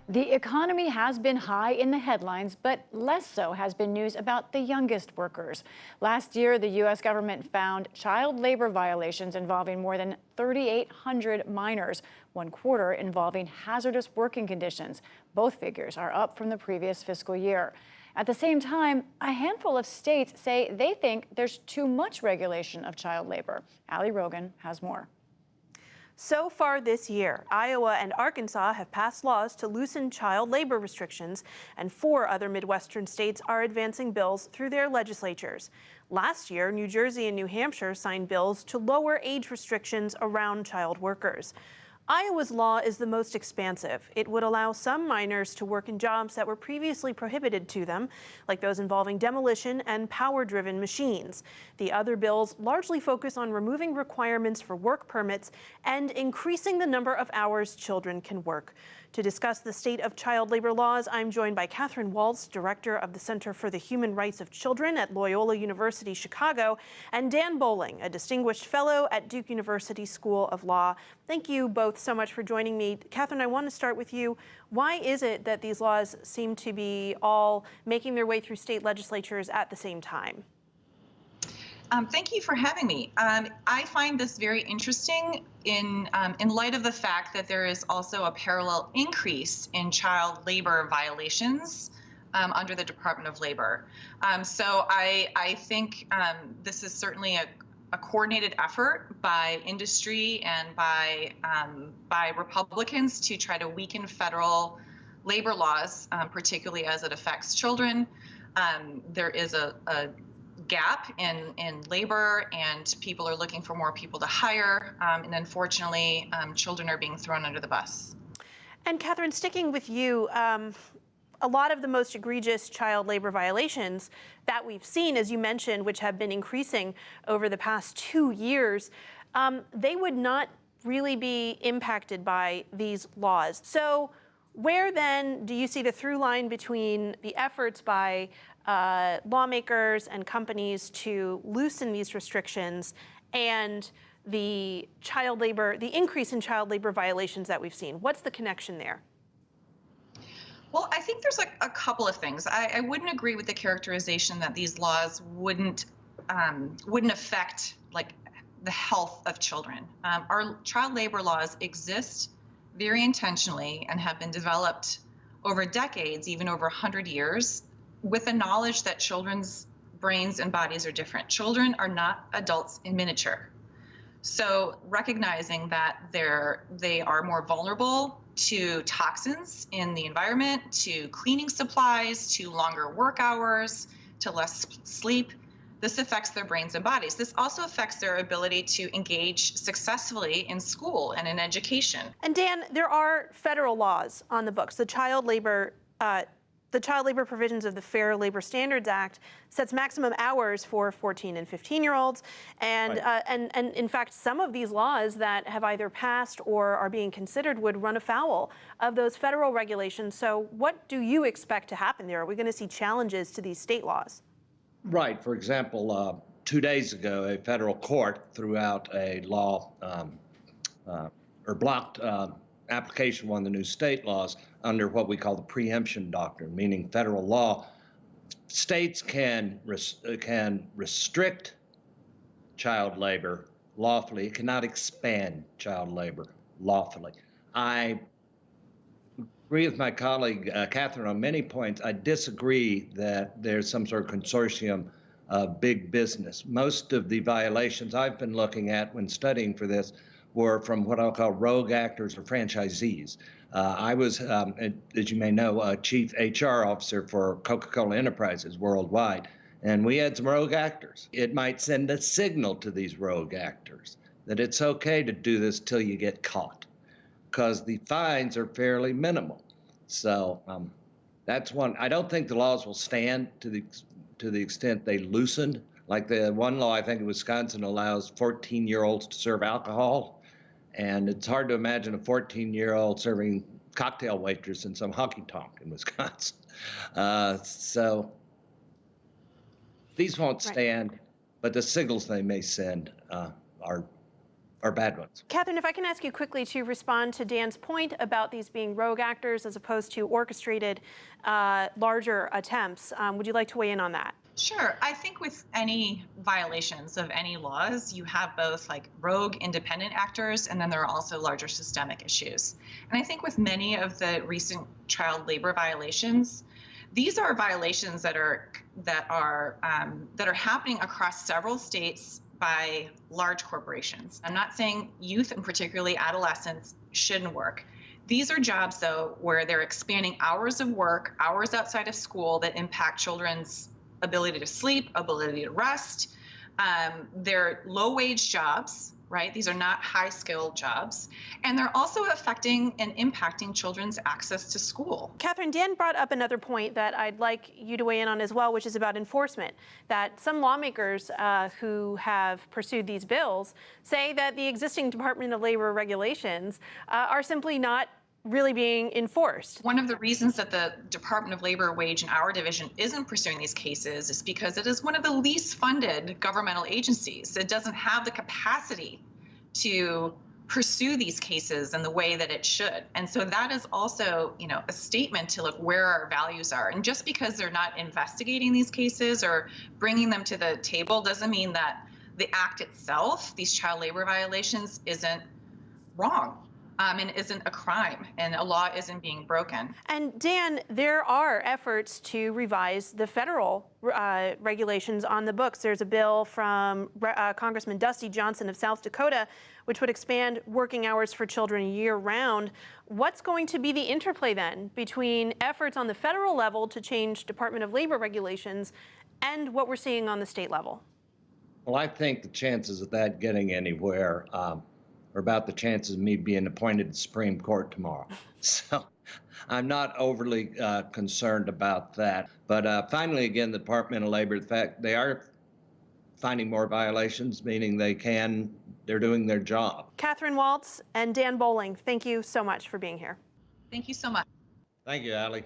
The economy has been high in the headlines, but less so has been news about the youngest workers. Last year, the U.S. government found child labor violations involving more than 3,800 minors, one quarter involving hazardous working conditions. Both figures are up from the previous fiscal year. At the same time, a handful of states say they think there's too much regulation of child labor. Ali Rogan has more. So far this year, Iowa and Arkansas have passed laws to loosen child labor restrictions, and 4 other Midwestern states are advancing bills through their legislatures. Last year, New Jersey and New Hampshire signed bills to lower age restrictions around child workers. Iowa's law is the most expansive. It would allow some minors to work in jobs that were previously prohibited to them, like those involving demolition and power-driven machines. The other bills largely focus on removing requirements for work permits and increasing the number of hours children can work. To discuss the state of child labor laws, I'm joined by Catherine Waltz, director of the Center for the Human Rights of Children at Loyola University Chicago, and Dan Bowling, a distinguished fellow at Duke University School of Law. Thank you both so much for joining me. Catherine, I want to start with you. Why is it that these laws seem to be all making their way through state legislatures at the same time? Thank you for having me. I find this very interesting in light of the fact that there is also a parallel increase in child labor violations under the Department of Labor. So I think this is certainly a coordinated effort by industry and by Republicans to try to weaken federal labor laws, particularly as it affects children. There is a gap in labor, and people are looking for more people to hire, and unfortunately, children are being thrown under the bus. And Catherine, sticking with you, a lot of the most egregious child labor violations that we've seen, as you mentioned, which have been increasing over the past 2 years, they would not really be impacted by these laws. So where then do you see the through line between the efforts by lawmakers and companies to loosen these restrictions and the increase in child labor violations that we've seen? What's the connection there? Well, I think there's a couple of things. I wouldn't agree with the characterization that these laws wouldn't affect like the health of children. Our child labor laws exist very intentionally and have been developed over decades, even over 100 years, with the knowledge that children's brains and bodies are different. Children are not adults in miniature. So recognizing that they are more vulnerable to toxins in the environment, to cleaning supplies, to longer work hours, to less sleep, this affects their brains and bodies. This also affects their ability to engage successfully in school and in education. And Dan, there are federal laws on the books. The child labor provisions of the Fair Labor Standards Act sets maximum hours for 14 and 15-year-olds. And, right. and in fact, some of these laws that have either passed or are being considered would run afoul of those federal regulations. So what do you expect to happen there? Are we going to see challenges to these state laws? Right. For example, 2 days ago, a federal court threw out a law or blocked application of one of the new state laws under what we call the preemption doctrine, meaning federal law. States can restrict child labor lawfully. It cannot expand child labor lawfully. I agree with my colleague Catherine on many points. I disagree that there's some sort of consortium of big business. Most of the violations I've been looking at when studying for this were from what I'll call rogue actors or franchisees. I was, as you may know, a chief HR officer for Coca-Cola Enterprises worldwide, and we had some rogue actors. It might send a signal to these rogue actors that it's okay to do this till you get caught, because the fines are fairly minimal. So that's one. I don't think the laws will stand to the extent they loosened. Like the one law, I think in Wisconsin, allows 14-year-olds to serve alcohol. And it's hard to imagine a 14-year-old serving cocktail waitress in some honky tonk in Wisconsin. So these won't stand, but the signals they may send are are bad ones. Catherine, if I can ask you quickly to respond to Dan's point about these being rogue actors as opposed to orchestrated larger attempts. Would you like to weigh in on that? Sure. I think with any violations of any laws, you have both like rogue independent actors, and then there are also larger systemic issues. And I think with many of the recent child labor violations, these are violations that are happening across several states by large corporations. I'm not saying youth and particularly adolescents shouldn't work. These are jobs, though, where they're expanding hours of work, hours outside of school that impact children's ability to sleep, ability to rest. They're low-wage jobs, right? These are not high-skilled jobs. And they're also affecting and impacting children's access to school. Catherine, Dan brought up another point that I'd like you to weigh in on as well, which is about enforcement. That some lawmakers who have pursued these bills say that the existing Department of Labor regulations are simply not really being enforced. One of the reasons that the Department of Labor Wage and Hour Division isn't pursuing these cases is because it is one of the least funded governmental agencies. It doesn't have the capacity to pursue these cases in the way that it should. And so that is also, a statement to look where our values are. And just because they're not investigating these cases or bringing them to the table doesn't mean that the act itself, these child labor violations, isn't wrong. And isn't a crime, and a law isn't being broken. And Dan, there are efforts to revise the federal regulations on the books. There's a bill from Congressman Dusty Johnson of South Dakota, which would expand working hours for children year-round. What's going to be the interplay then between efforts on the federal level to change Department of Labor regulations and what we're seeing on the state level? Well, I think the chances of that getting anywhere or about the chances of me being appointed to the Supreme Court tomorrow. So I'm not overly concerned about that. But finally, again, the Department of Labor, the fact they are finding more violations, meaning they're doing their job. Catherine Waltz and Dan Bowling, thank you so much for being here. Thank you so much. Thank you, Allie.